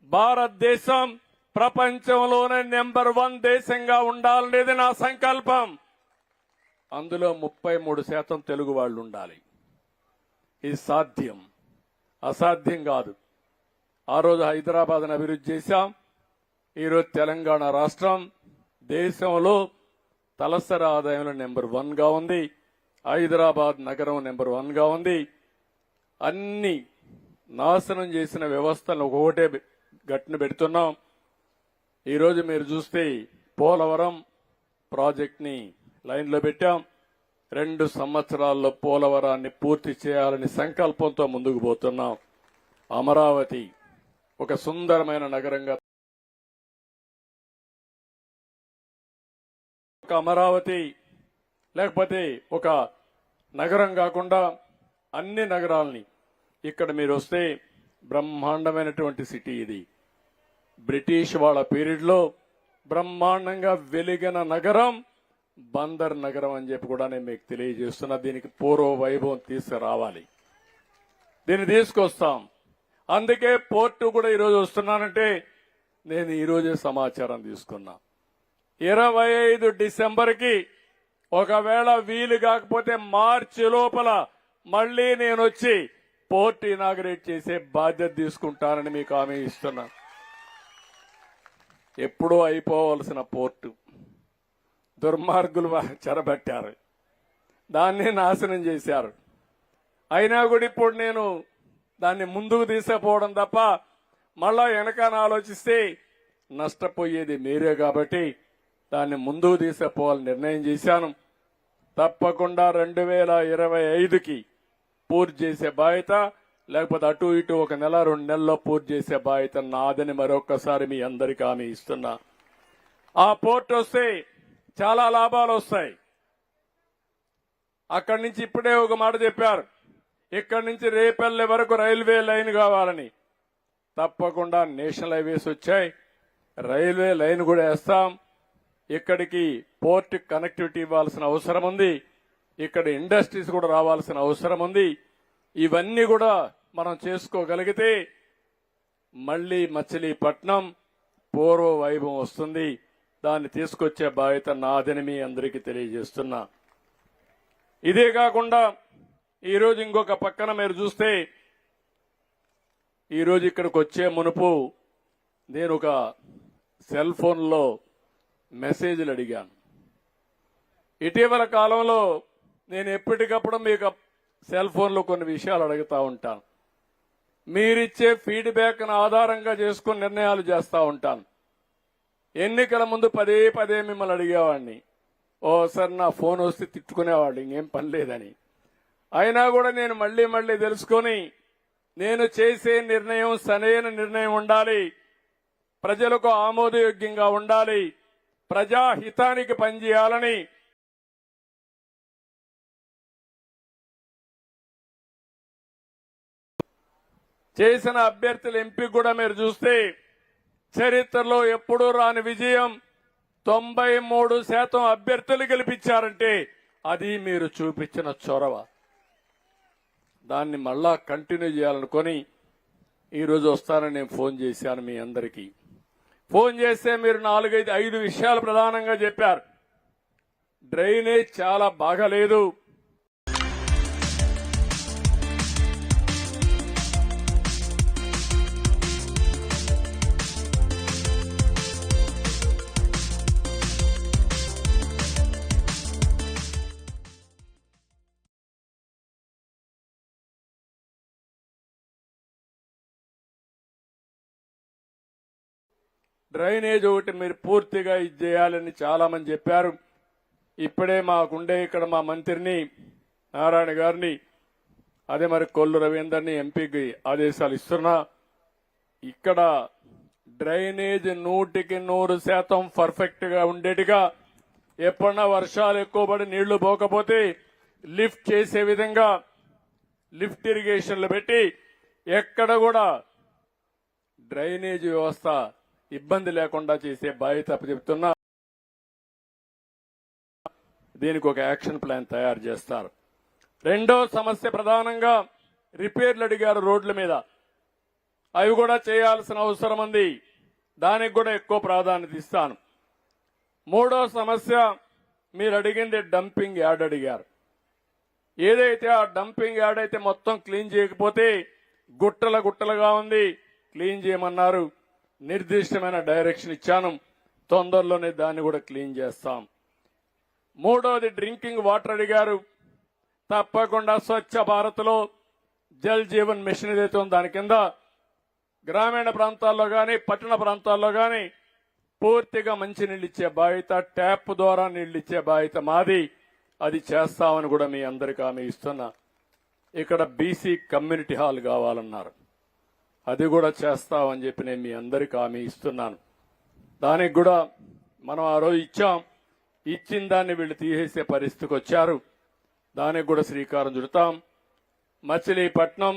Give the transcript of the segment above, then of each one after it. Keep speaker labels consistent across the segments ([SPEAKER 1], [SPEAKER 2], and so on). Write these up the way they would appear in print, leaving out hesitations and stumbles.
[SPEAKER 1] భారతదేశం ప్రపంచంలోనే నెంబర్ 1 దేశంగా ఉండాలనేది నా సంకల్పం. అందులో 33% తెలుగు వాళ్ళు ఉండాలి. ఇది సాధ్యం, అసాధ్యం కాదు. ఆ రోజు హైదరాబాద్ను అభివృద్ధి చేశాం. ఈరోజు తెలంగాణ రాష్ట్రం దేశంలో తలసరి ఆదాయంలో నెంబర్ 1గా ఉంది. హైదరాబాద్ నగరం నెంబర్ 1గా ఉంది. అన్ని నాశనం చేసిన వ్యవస్థలను ఒకటే గట్టును పెడుతున్నాం. ఈరోజు మీరు చూస్తే పోలవరం ప్రాజెక్ట్ని లైన్లో పెట్టాం. 2 సంవత్సరాల్లో పోలవరాన్ని పూర్తి చేయాలని సంకల్పంతో ముందుకు పోతున్నాం. అమరావతి ఒక సుందరమైన నగరంగా, ఒక అమరావతి లేకపోతే ఒక నగరం కాకుండా అన్ని నగరాలని ఇక్కడ మీరు వస్తే బ్రహ్మాండమైనటువంటి సిటీ ఇది. బ్రిటిష్ వాళ్ళ పీరియడ్లో బ్రహ్మాండంగా వెలిగిన నగరం బందర్ నగరం అని చెప్పి కూడా నేను మీకు తెలియజేస్తున్నా. దీనికి పూర్వ వైభవం తీసుకురావాలి, దీన్ని తీసుకొస్తాం. అందుకే పోర్టు కూడా ఈరోజు వస్తున్నానంటే నేను ఈరోజే సమాచారం తీసుకున్నా. 25 డిసెంబర్కి ఒకవేళ వీలు కాకపోతే మార్చి లోపల మళ్లీ నేను వచ్చి పోర్ట్ ఇనాగరేట్ చేసే బాధ్యత తీసుకుంటానని మీకు హామీ ఇస్తున్నా. ఎప్పుడూ అయిపోవలసిన పోర్టు దుర్మార్గులు చెరబట్టారు, దాన్ని నాశనం చేశారు. అయినా కూడా ఇప్పుడు నేను దాన్ని ముందుకు తీసుకుపోవడం తప్ప మళ్ళా వెనకాల ఆలోచిస్తే నష్టపోయేది మీరే. కాబట్టి దాన్ని ముందుకు తీసుకుపోవాలని నిర్ణయం చేశాను. తప్పకుండా 2025కి పూర్తి చేసే బాధ్యత, లేకపోతే అటు ఇటు 1 నెల 2 నెలల్లో పూర్తి చేసే బాధ్యత నాదని మరొక్కసారి మీ అందరికీ హామీ ఇస్తున్నా. ఆ పోర్ట్ వస్తే చాలా లాభాలు వస్తాయి. అక్కడి నుంచి ఇప్పుడే ఒక మాట చెప్పారు, ఇక్కడి నుంచి రేపల్లె వరకు రైల్వే లైన్ కావాలని. తప్పకుండా నేషనల్ హైవేస్ వచ్చాయి, రైల్వే లైన్ కూడా వేస్తాం. ఇక్కడికి పోర్ట్ కనెక్టివిటీ ఇవ్వాల్సిన అవసరం ఉంది. ఇక్కడ ఇండస్ట్రీస్ కూడా రావాల్సిన అవసరం ఉంది. ఇవన్నీ కూడా మనం చేసుకోగలిగితే మళ్లీ మచిలీపట్నం పూర్వ వైభవం వస్తుంది. దాన్ని తీసుకొచ్చే బాధ్యత నాదని మీ అందరికీ తెలియజేస్తున్నా. ఇదే కాకుండా ఈరోజు ఇంకొక పక్కన మీరు చూస్తే, ఈరోజు ఇక్కడికి వచ్చే మునుపు నేను ఒక సెల్ ఫోన్లో మెసేజ్లు అడిగాను. ఇటీవల కాలంలో నేను ఎప్పటికప్పుడు మీకు సెల్ ఫోన్లో కొన్ని విషయాలు అడుగుతూ ఉంటాను. మీరిచ్చే ఫీడ్బ్యాక్ ఆధారంగా చేసుకుని నిర్ణయాలు చేస్తూ ఉంటాను. ఎన్నికల ముందు పదే మిమ్మల్ని అడిగేవాడిని. ఓసారి నా ఫోన్ వస్తే తిట్టుకునేవాళ్ళు, ఇంకేం పని లేదని. అయినా కూడా నేను మళ్లీ తెలుసుకొని నేను చేసే నిర్ణయం సరైన నిర్ణయం ఉండాలి, ప్రజలకు ఆమోదయోగ్యంగా ఉండాలి, ప్రజాహితానికి పనిచేయాలని చేసిన అభ్యర్థుల ఎంపిక కూడా మీరు చూస్తే చరిత్రలో ఎప్పుడూ రాని విజయం. 93% అభ్యర్థులు గెలిపించారంటే అది మీరు చూపించిన చొరవ. దాన్ని మళ్ళా కంటిన్యూ చేయాలనుకొని ఈరోజు వస్తానని నేను ఫోన్ చేశాను. మీ అందరికీ ఫోన్ చేస్తే మీరు 4-5 విషయాలు ప్రధానంగా చెప్పారు. డ్రైనేజ్ చాలా బాగాలేదు, డ్రైనేజ్ ఒకటి మీరు పూర్తిగా ఇది చేయాలని చాలా మంది చెప్పారు. ఇప్పుడే మాకుండే ఇక్కడ మా మంత్రిని నారాయణ గారిని, అదే మరి కొల్లు రవీందర్ని ఎంపీకి ఆదేశాలు ఇస్తున్నా. ఇక్కడ డ్రైనేజ్ 100% పర్ఫెక్ట్ గా ఉండేట్టుగా, ఎప్పుడన్నా వర్షాలు ఎక్కువ పడి నీళ్లు పోకపోతే లిఫ్ట్ చేసే విధంగా లిఫ్ట్ ఇరిగేషన్లు పెట్టి ఎక్కడ కూడా డ్రైనేజ్ వ్యవస్థ ఇబ్బంది లేకుండా చేసే బాధ్యత చెప్తున్నా. దీనికి ఒక యాక్షన్ ప్లాన్ తయారు చేస్తారు. రెండో సమస్య ప్రధానంగా రిపేర్లు అడిగారు రోడ్ల మీద. అవి కూడా చేయాల్సిన అవసరం ఉంది. దానికి కూడా ఎక్కువ ప్రాధాన్యత ఇస్తాను. మూడో సమస్య, మీరు అడిగింది డంపింగ్ యార్డ్ అడిగారు. ఏదైతే ఆ డంపింగ్ యార్డ్ అయితే మొత్తం క్లీన్ చేయకపోతే గుట్టల గుట్టలుగా ఉంది, క్లీన్ చేయమన్నారు. నిర్దిష్టమైన డైరెక్షన్ ఇచ్చాను, తొందరలోనే దాన్ని కూడా క్లీన్ చేస్తాం. మూడోది డ్రింకింగ్ వాటర్ అడిగారు. తప్పకుండా స్వచ్ఛ భారత్లో జల్ జీవన్ మిషన్ ఏదైతే ఉందో దాని కింద గ్రామీణ ప్రాంతాల్లో కానీ పట్టణ ప్రాంతాల్లో కానీ పూర్తిగా మంచినీళ్ళు ఇచ్చే బాధ్యత, ట్యాప్ ద్వారా నీళ్లు ఇచ్చే బాధ్యత మాది. అది చేస్తామని కూడా మీ అందరికీ హామీ ఇస్తున్నా. ఇక్కడ బీసీ కమ్యూనిటీ హాల్ కావాలన్నారు, అది కూడా చేస్తామని చెప్పి నేను మీ అందరికీ హామీ ఇస్తున్నాను. దానికి కూడా మనం ఆ రోజు ఇచ్చాం. ఇచ్చిన దాన్ని వీళ్ళు తీసేసే పరిస్థితికి వచ్చారు. దానికి కూడా శ్రీకారం చుడతాం. మచిలీపట్నం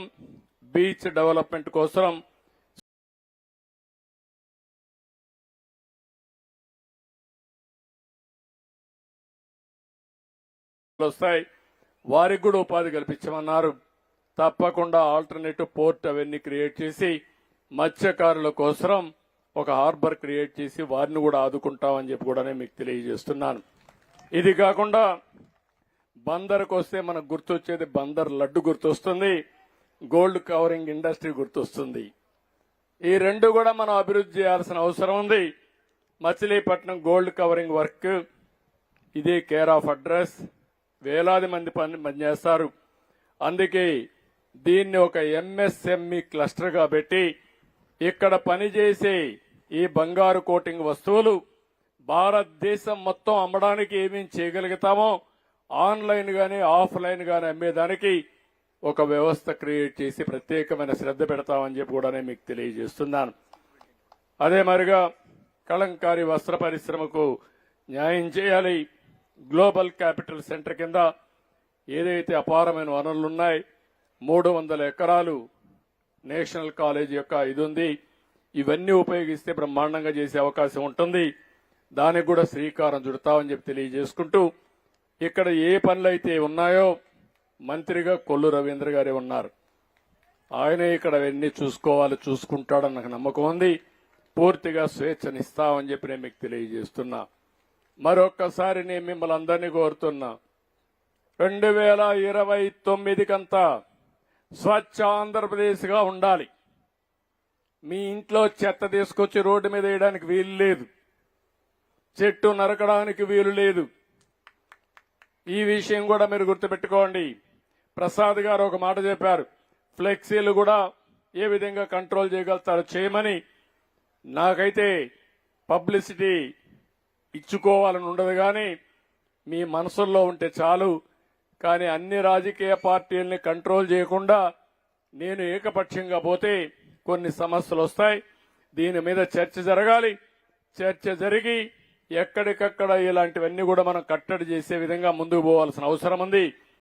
[SPEAKER 1] బీచ్ డెవలప్మెంట్ కోసం వస్తాయి, వారికి కూడా ఉపాధి కల్పించమన్నారు. తప్పకుండా ఆల్టర్నేటివ్ పోర్ట్ అవన్నీ క్రియేట్ చేసి మత్స్యకారుల కోసం ఒక హార్బర్ క్రియేట్ చేసి వారిని కూడా ఆదుకుంటామని చెప్పి కూడా మీకు తెలియజేస్తున్నాను. ఇది కాకుండా బందర్కు వస్తే మనకు గుర్తొచ్చేది బందర్ లడ్డు గుర్తొస్తుంది, గోల్డ్ కవరింగ్ ఇండస్ట్రీ గుర్తొస్తుంది. ఈ రెండు కూడా మనం అభివృద్ధి చేయాల్సిన అవసరం ఉంది. మచిలీపట్నం గోల్డ్ కవరింగ్ వర్క్ ఇదే కేర్ ఆఫ్ అడ్రస్, వేలాది మంది పనిచేస్తారు. అందుకే దీన్ని ఒక ఎంఎస్ఎంఈ క్లస్టర్ గా పెట్టి ఇక్కడ పనిచేసే ఈ బంగారు కోటింగ్ వస్తువులు భారతదేశం మొత్తం అమ్మడానికి ఏమేమి చేయగలుగుతామో ఆన్లైన్ గానీ ఆఫ్లైన్ గానీ అమ్మేదానికి ఒక వ్యవస్థ క్రియేట్ చేసి ప్రత్యేకమైన శ్రద్ధ పెడతామని చెప్పి కూడా నేను మీకు తెలియజేస్తున్నాను. అదే మరిగా కలంకారీ వస్త్ర పరిశ్రమకు న్యాయం చేయాలి. గ్లోబల్ క్యాపిటల్ సెంటర్ కింద ఏదైతే అపారమైన వనరులున్నాయి, 300 ఎకరాలు నేషనల్ కాలేజ్ యొక్క ఇది ఉంది. ఇవన్నీ ఉపయోగిస్తే బ్రహ్మాండంగా చేసే అవకాశం ఉంటుంది. దానికి కూడా శ్రీకారం చుడతామని చెప్పి తెలియజేసుకుంటూ, ఇక్కడ ఏ పనులైతే ఉన్నాయో మంత్రిగా కొల్లు రవీంద్ర గారే ఉన్నారు. ఆయనే ఇక్కడ అవన్నీ చూసుకుంటాడని నాకు నమ్మకం ఉంది. పూర్తిగా స్వేచ్ఛనిస్తామని చెప్పి నేను మీకు తెలియజేస్తున్నా. మరొక్కసారి నేను మిమ్మల్ని అందరినీ కోరుతున్నా, 2029 కంతా స్వచ్ఛ ఆంధ్రప్రదేశ్ గా ఉండాలి. మీ ఇంట్లో చెత్త తీసుకొచ్చి రోడ్డు మీద వేయడానికి వీలు లేదు, చెట్టు నరకడానికి వీలు లేదు. ఈ విషయం కూడా మీరు గుర్తుపెట్టుకోండి. ప్రసాద్ గారు ఒక మాట చెప్పారు, ఫ్లెక్సీలు కూడా ఏ విధంగా కంట్రోల్ చేయగలుగుతారో చేయమని. నాకైతే పబ్లిసిటీ ఇచ్చుకోవాలని ఉండదు, కానీ మీ మనసుల్లో ఉంటే చాలు. కానీ అన్ని రాజకీయ పార్టీల్ని కంట్రోల్ చేయకుండా నేను ఏకపక్షంగా పోతే కొన్ని సమస్యలు వస్తాయి. దీని మీద చర్చ జరగాలి. చర్చ జరిగి ఎక్కడికక్కడ ఇలాంటివన్నీ కూడా మనం కట్టడి చేసే విధంగా ముందుకు పోవాల్సిన అవసరం ఉంది.